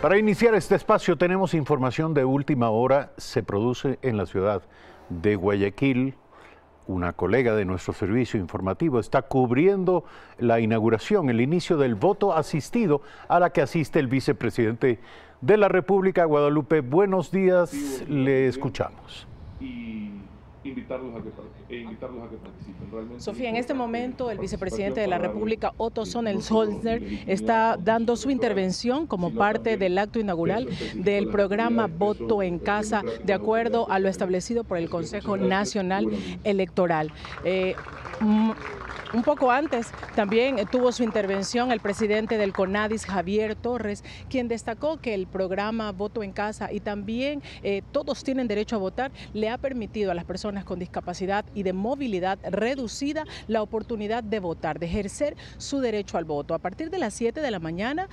Para iniciar este espacio tenemos información de última hora. Se produce en la ciudad de Guayaquil. Una colega de nuestro servicio informativo está cubriendo la inauguración, el inicio del voto asistido a la que asiste el vicepresidente de la República, Guadalupe. Buenos días, le escuchamos. Y invitarlos a que participen. Realmente, Sofía, en este momento el vicepresidente de la República, Otto Sonnensoltner, está dando su intervención como parte del acto inaugural del programa Voto en Casa, de acuerdo a lo establecido por el Consejo Nacional Electoral. Un poco antes también tuvo su intervención el presidente del CONADIS, Javier Torres, quien destacó que el programa Voto en Casa y también todos tienen derecho a votar le ha permitido a las personas con discapacidad y de movilidad reducida la oportunidad de votar, de ejercer su derecho al voto. A partir de las 7 de la mañana,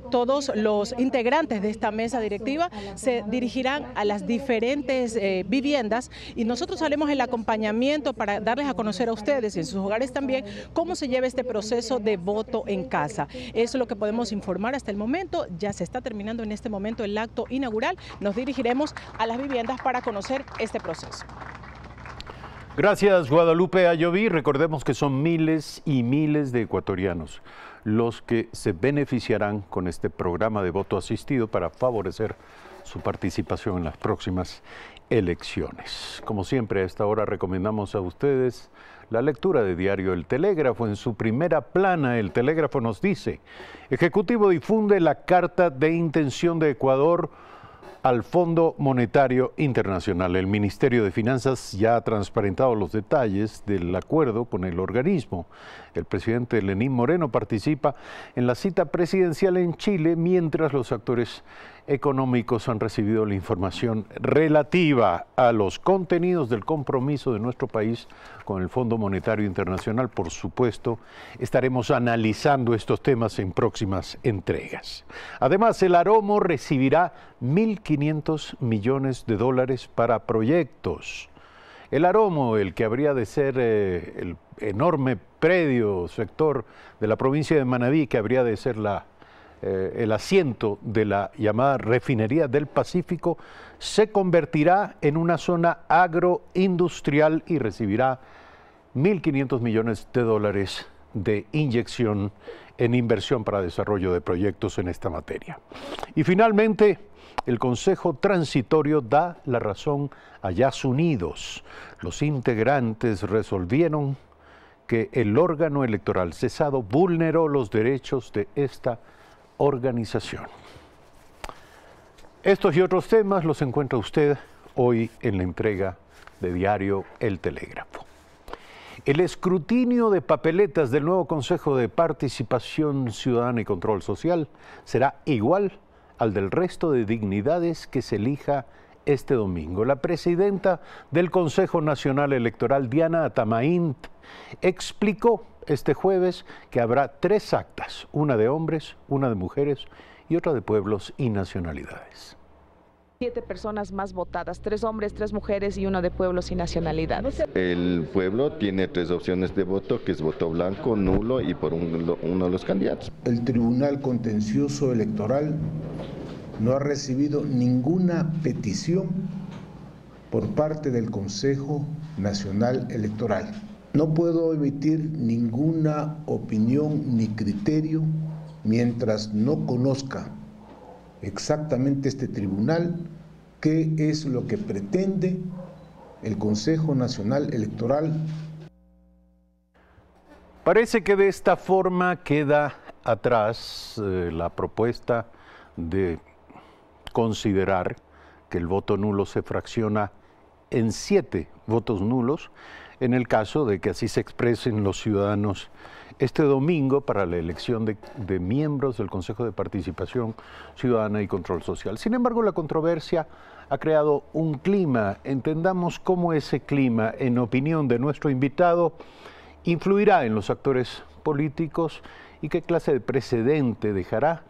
todos los integrantes de esta mesa directiva se dirigirán a las diferentes viviendas y nosotros haremos el acompañamiento para darles a conocer a ustedes y en sus hogares también cómo se lleva este proceso de voto en casa. Eso es lo que podemos informar hasta el momento. Ya se está terminando en este momento el acto inaugural. Nos dirigiremos a las viviendas para conocer este proceso. Gracias, Guadalupe Ayoví. Recordemos que son miles y miles de ecuatorianos los que se beneficiarán con este programa de voto asistido para favorecer su participación en las próximas elecciones. Como siempre, a esta hora recomendamos a ustedes la lectura de diario El Telégrafo. En su primera plana, El Telégrafo nos dice: Ejecutivo difunde la carta de intención de Ecuador al Fondo Monetario Internacional. El Ministerio de Finanzas ya ha transparentado los detalles del acuerdo con el organismo. El presidente Lenín Moreno participa en la cita presidencial en Chile, mientras los actores económicos han recibido la información relativa a los contenidos del compromiso de nuestro país con el Fondo Monetario Internacional. Por supuesto, estaremos analizando estos temas en próximas entregas. Además, el Aromo recibirá 1.500 millones de dólares para proyectos. El Aromo, el que habría de ser el enorme predio, sector de la provincia de Manabí, que habría de ser el asiento de la llamada Refinería del Pacífico, se convertirá en una zona agroindustrial y recibirá 1.500 millones de dólares de inyección en inversión para desarrollo de proyectos en esta materia. Y finalmente, el Consejo Transitorio da la razón a Yas Unidos. Los integrantes resolvieron que el órgano electoral cesado vulneró los derechos de esta organización. Estos y otros temas los encuentra usted hoy en la entrega de diario El Telégrafo. El escrutinio de papeletas del nuevo Consejo de Participación Ciudadana y Control Social será igual al del resto de dignidades que se elija este domingo. La presidenta del Consejo Nacional Electoral, Diana Atamaín, explicó este jueves que habrá 3 actas, una de hombres, una de mujeres y otra de pueblos y nacionalidades. 7 personas más votadas, 3 hombres, 3 mujeres y una de pueblos y nacionalidades. El pueblo tiene 3 opciones de voto, que es voto blanco, nulo y por uno de los candidatos. El Tribunal Contencioso Electoral no ha recibido ninguna petición por parte del Consejo Nacional Electoral. No puedo emitir ninguna opinión ni criterio mientras no conozca exactamente este tribunal qué es lo que pretende el Consejo Nacional Electoral. Parece que de esta forma queda atrás la propuesta de considerar que el voto nulo se fracciona en 7 votos nulos en el caso de que así se expresen los ciudadanos este domingo para la elección de miembros del Consejo de Participación Ciudadana y Control Social. Sin embargo, la controversia ha creado un clima. Entendamos cómo ese clima, en opinión de nuestro invitado, influirá en los actores políticos y qué clase de precedente dejará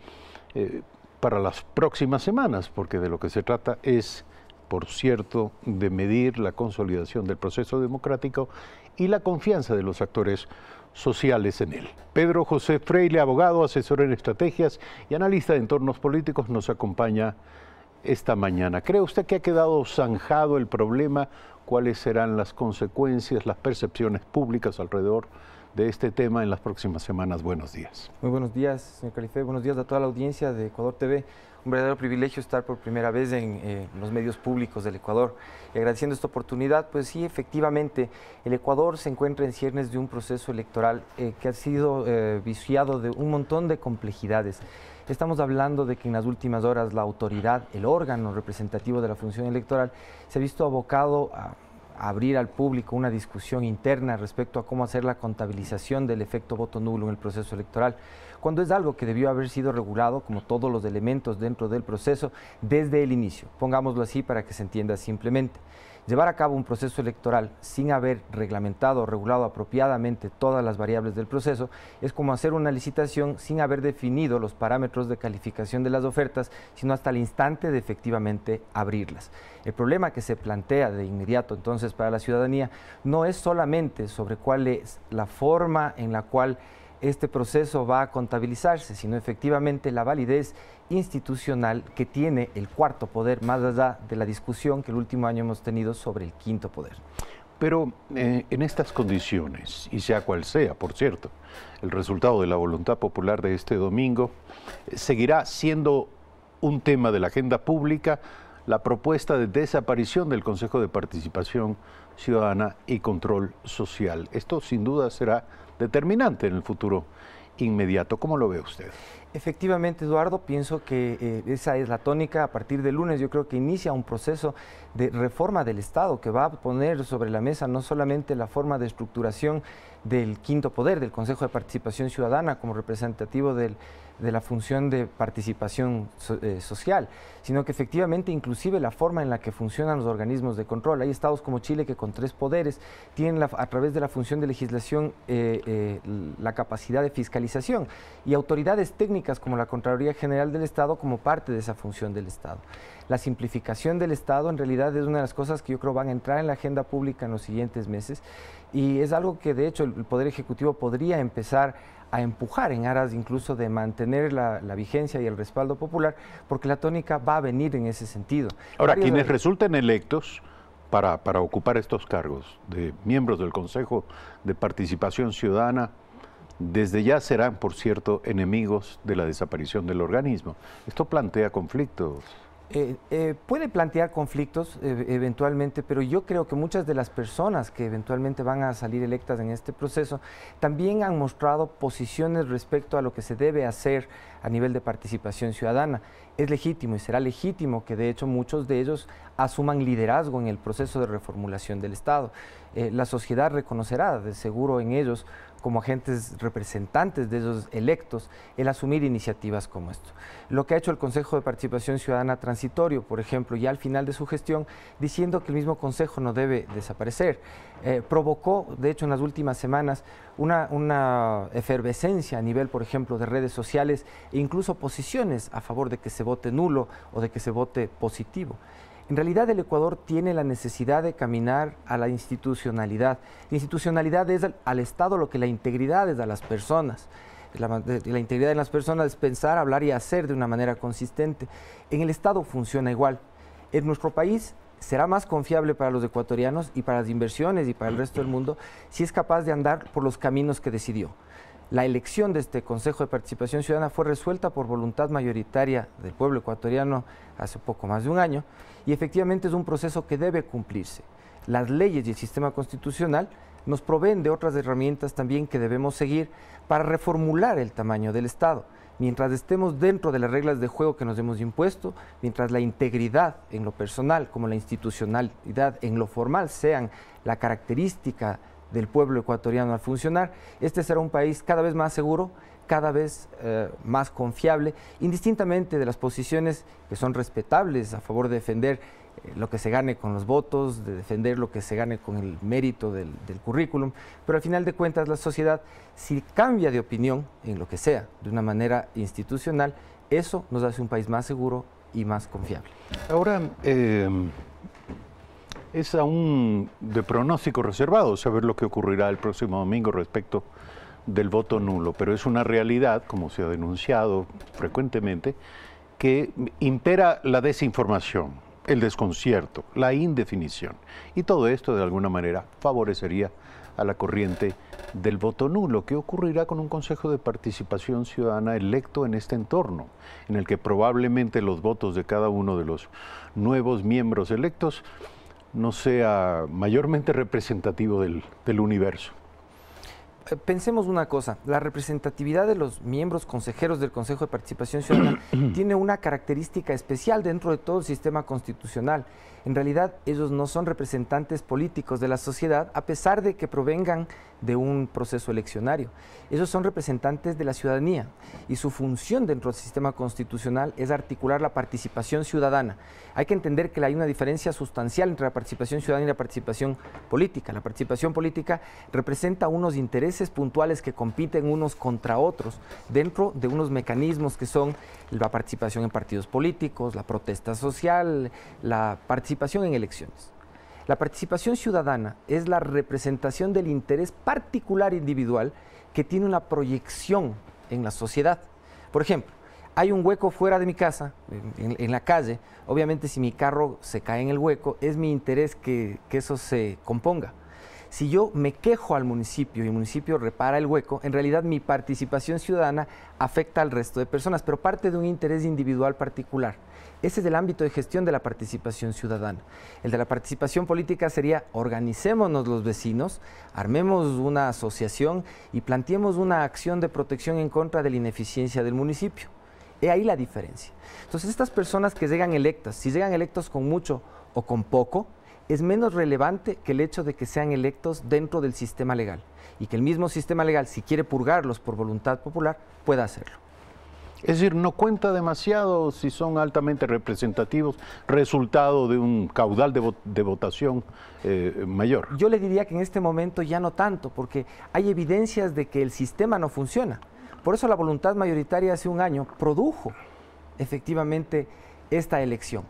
para las próximas semanas, porque de lo que se trata es, por cierto, de medir la consolidación del proceso democrático y la confianza de los actores sociales en él. Pedro José Freile, abogado, asesor en estrategias y analista de entornos políticos, nos acompaña esta mañana. ¿Cree usted que ha quedado zanjado el problema? ¿Cuáles serán las consecuencias, las percepciones públicas alrededor de este tema en las próximas semanas? Buenos días. Muy buenos días, señor Calife. Buenos días a toda la audiencia de Ecuador TV. Un verdadero privilegio estar por primera vez en los medios públicos del Ecuador. Y agradeciendo esta oportunidad, pues sí, efectivamente, el Ecuador se encuentra en ciernes de un proceso electoral que ha sido viciado de un montón de complejidades. Estamos hablando de que en las últimas horas la autoridad, el órgano representativo de la función electoral, se ha visto abocado a abrir al público una discusión interna respecto a cómo hacer la contabilización del efecto voto nulo en el proceso electoral, cuando es algo que debió haber sido regulado, como todos los elementos dentro del proceso, desde el inicio. Pongámoslo así para que se entienda simplemente. Llevar a cabo un proceso electoral sin haber reglamentado o regulado apropiadamente todas las variables del proceso es como hacer una licitación sin haber definido los parámetros de calificación de las ofertas, sino hasta el instante de efectivamente abrirlas. El problema que se plantea de inmediato entonces para la ciudadanía no es solamente sobre cuál es la forma en la cual este proceso va a contabilizarse, sino efectivamente la validez institucional que tiene el cuarto poder, más allá de la discusión que el último año hemos tenido sobre el quinto poder. Pero en estas condiciones, y sea cual sea, por cierto, el resultado de la voluntad popular de este domingo, seguirá siendo un tema de la agenda pública la propuesta de desaparición del Consejo de Participación Ciudadana y Control Social. Esto sin duda será determinante en el futuro inmediato. ¿Cómo lo ve usted? Efectivamente, Eduardo, pienso que esa es la tónica. A partir del lunes yo creo que inicia un proceso de reforma del Estado que va a poner sobre la mesa no solamente la forma de estructuración del quinto poder, del Consejo de Participación Ciudadana como representativo de la función de participación social, sino que efectivamente inclusive la forma en la que funcionan los organismos de control. Hay estados como Chile que con 3 poderes tienen a través de la función de legislación la capacidad de fiscalización y autoridades técnicas como la Contraloría General del Estado como parte de esa función del Estado. La simplificación del Estado en realidad es una de las cosas que yo creo van a entrar en la agenda pública en los siguientes meses y es algo que de hecho el Poder Ejecutivo podría empezar a empujar en aras incluso de mantener la vigencia y el respaldo popular, porque la tónica va a venir en ese sentido. Ahora, quienes resulten electos para ocupar estos cargos de miembros del Consejo de Participación Ciudadana, desde ya serán, por cierto, enemigos de la desaparición del organismo. Esto plantea conflictos. Puede plantear conflictos eventualmente, pero yo creo que muchas de las personas que eventualmente van a salir electas en este proceso también han mostrado posiciones respecto a lo que se debe hacer a nivel de participación ciudadana. Es legítimo y será legítimo que de hecho muchos de ellos asuman liderazgo en el proceso de reformulación del Estado. La sociedad reconocerá de seguro en ellos como agentes representantes de esos electos el asumir iniciativas como esto. Lo que ha hecho el Consejo de Participación Ciudadana transitorio, por ejemplo, ya al final de su gestión, diciendo que el mismo Consejo no debe desaparecer, provocó, de hecho, en las últimas semanas una efervescencia a nivel, por ejemplo, de redes sociales e incluso posiciones a favor de que se vote nulo o de que se vote positivo. En realidad el Ecuador tiene la necesidad de caminar a la institucionalidad. La institucionalidad es al Estado lo que la integridad es a las personas. La integridad de las personas es pensar, hablar y hacer de una manera consistente. En el Estado funciona igual. En nuestro país será más confiable para los ecuatorianos y para las inversiones y para el resto del mundo si es capaz de andar por los caminos que decidió. La elección de este Consejo de Participación Ciudadana fue resuelta por voluntad mayoritaria del pueblo ecuatoriano hace poco más de un año y efectivamente es un proceso que debe cumplirse. Las leyes y el sistema constitucional nos proveen de otras herramientas también que debemos seguir para reformular el tamaño del Estado. Mientras estemos dentro de las reglas de juego que nos hemos impuesto, mientras la integridad en lo personal como la institucionalidad en lo formal sean la característica del pueblo ecuatoriano al funcionar, este será un país cada vez más seguro, cada vez más confiable, indistintamente de las posiciones que son respetables a favor de defender lo que se gane con los votos, de defender lo que se gane con el mérito del currículum, pero al final de cuentas la sociedad, si cambia de opinión en lo que sea, de una manera institucional, eso nos hace un país más seguro y más confiable. Ahora, es aún de pronóstico reservado saber lo que ocurrirá el próximo domingo respecto del voto nulo, pero es una realidad, como se ha denunciado frecuentemente, que impera la desinformación, el desconcierto, la indefinición. Y todo esto, de alguna manera, favorecería a la corriente del voto nulo. ¿Qué ocurrirá con un Consejo de Participación Ciudadana electo en este entorno, en el que probablemente los votos de cada uno de los nuevos miembros electos no sea mayormente representativo del universo? Pensemos una cosa, la representatividad de los miembros consejeros del Consejo de Participación Ciudadana tiene una característica especial dentro de todo el sistema constitucional. En realidad, ellos no son representantes políticos de la sociedad, a pesar de que provengan de un proceso eleccionario. Ellos son representantes de la ciudadanía y su función dentro del sistema constitucional es articular la participación ciudadana. Hay que entender que hay una diferencia sustancial entre la participación ciudadana y la participación política. La participación política representa unos intereses puntuales que compiten unos contra otros dentro de unos mecanismos que son la participación en partidos políticos, la protesta social, la participación en elecciones. La participación ciudadana es la representación del interés particular individual que tiene una proyección en la sociedad. Por ejemplo, hay un hueco fuera de mi casa, en la calle. Obviamente, si mi carro se cae en el hueco, es mi interés que eso se componga. Si yo me quejo al municipio y el municipio repara el hueco, en realidad mi participación ciudadana afecta al resto de personas, pero parte de un interés individual particular. Ese es el ámbito de gestión de la participación ciudadana. El de la participación política sería: organicémonos los vecinos, armemos una asociación y planteemos una acción de protección en contra de la ineficiencia del municipio. He ahí la diferencia. Entonces, estas personas que llegan electas, si llegan electos con mucho o con poco, es menos relevante que el hecho de que sean electos dentro del sistema legal y que el mismo sistema legal, si quiere purgarlos por voluntad popular, pueda hacerlo. Es decir, no cuenta demasiado si son altamente representativos, resultado de un caudal de votación mayor. Yo le diría que en este momento ya no tanto, porque hay evidencias de que el sistema no funciona. Por eso la voluntad mayoritaria hace un año produjo efectivamente esta elección.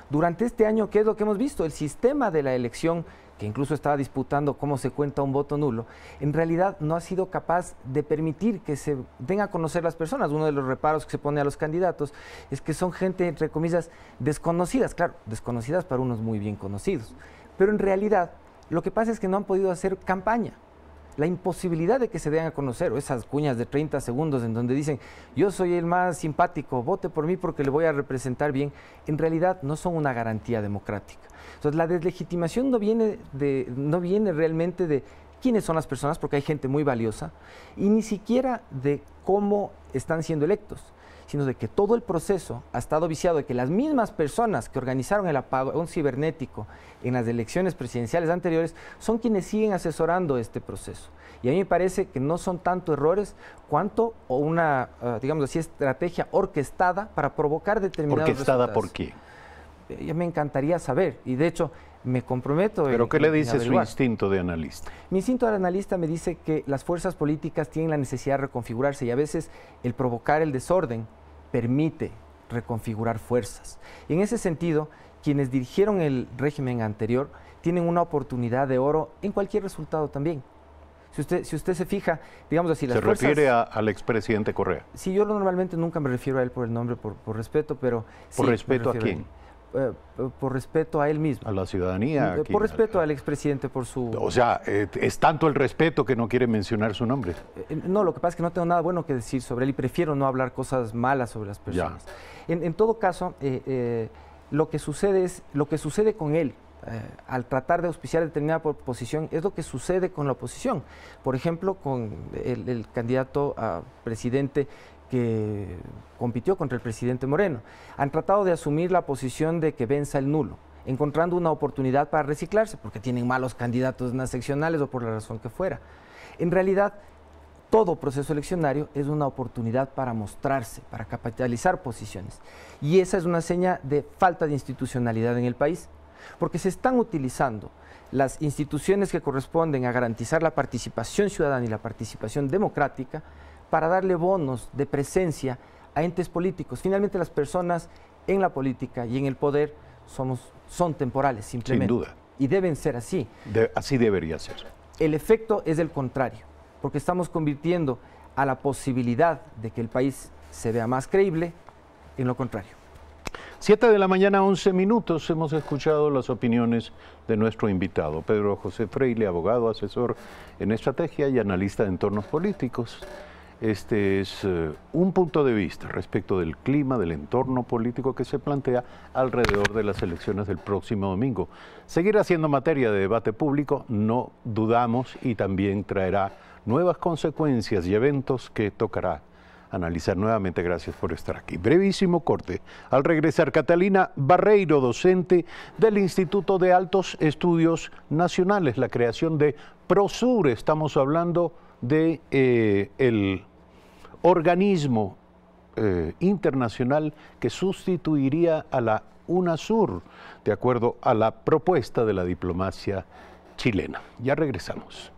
Durante este año, ¿qué es lo que hemos visto? El sistema de la elección, que incluso estaba disputando cómo se cuenta un voto nulo, en realidad no ha sido capaz de permitir que se den a conocer las personas. Uno de los reparos que se pone a los candidatos es que son gente, entre comillas, desconocidas. Claro, desconocidas para unos muy bien conocidos. Pero en realidad, lo que pasa es que no han podido hacer campaña. La imposibilidad de que se den a conocer, o esas cuñas de 30 segundos en donde dicen: yo soy el más simpático, vote por mí porque le voy a representar bien, en realidad no son una garantía democrática. Entonces, la deslegitimación no viene realmente de quiénes son las personas, porque hay gente muy valiosa, y ni siquiera de cómo están siendo electos, sino de que todo el proceso ha estado viciado, de que las mismas personas que organizaron el apagón cibernético en las elecciones presidenciales anteriores son quienes siguen asesorando este proceso. Y a mí me parece que no son tanto errores cuanto una, digamos así, estrategia orquestada para provocar determinados ¿Orquestada resultados. por quién? Ya me encantaría saber, y de hecho me comprometo. ¿Pero qué le dice su averiguar. instinto de analista? Mi instinto de analista me dice que las fuerzas políticas tienen la necesidad de reconfigurarse, y a veces el provocar el desorden permite reconfigurar fuerzas. Y en ese sentido, quienes dirigieron el régimen anterior tienen una oportunidad de oro en cualquier resultado también. Si usted se fija, digamos así, las ¿Se fuerzas... refiere al expresidente Correa? Sí, yo normalmente nunca me refiero a él por el nombre, por respeto, pero... ¿Por sí, respeto a quién? Por respeto a él mismo. ¿A la ciudadanía? Por respeto al expresidente, por su... O sea, es tanto el respeto que no quiere mencionar su nombre. No, lo que pasa es que no tengo nada bueno que decir sobre él y prefiero no hablar cosas malas sobre las personas. En todo caso, lo que sucede con él, al tratar de auspiciar determinada posición, es lo que sucede con la oposición. Por ejemplo, con el candidato a presidente que compitió contra el presidente Moreno. Han tratado de asumir la posición de que venza el nulo, encontrando una oportunidad para reciclarse, porque tienen malos candidatos en las seccionales o por la razón que fuera. En realidad, todo proceso eleccionario es una oportunidad para mostrarse, para capitalizar posiciones. Y esa es una seña de falta de institucionalidad en el país, porque se están utilizando las instituciones que corresponden a garantizar la participación ciudadana y la participación democrática para darle bonos de presencia a entes políticos. Finalmente, las personas en la política y en el poder son temporales, simplemente. Sin duda. Y deben ser así. Así debería ser. El efecto es el contrario. porque estamos convirtiendo a la posibilidad de que el país se vea más creíble en lo contrario. 7 de la mañana, 11 minutos. Hemos escuchado las opiniones de nuestro invitado, Pedro José Freile, abogado, asesor en estrategia y analista de entornos políticos. Este es un punto de vista respecto del clima, del entorno político que se plantea alrededor de las elecciones del próximo domingo. Seguirá siendo materia de debate público, no dudamos, y también traerá nuevas consecuencias y eventos que tocará analizar nuevamente. Gracias por estar aquí. Brevísimo corte. Al regresar, Catalina Barreiro, docente del Instituto de Altos Estudios Nacionales, la creación de PROSUR. Estamos hablando de el organismo internacional que sustituiría a la UNASUR, de acuerdo a la propuesta de la diplomacia chilena. Ya regresamos.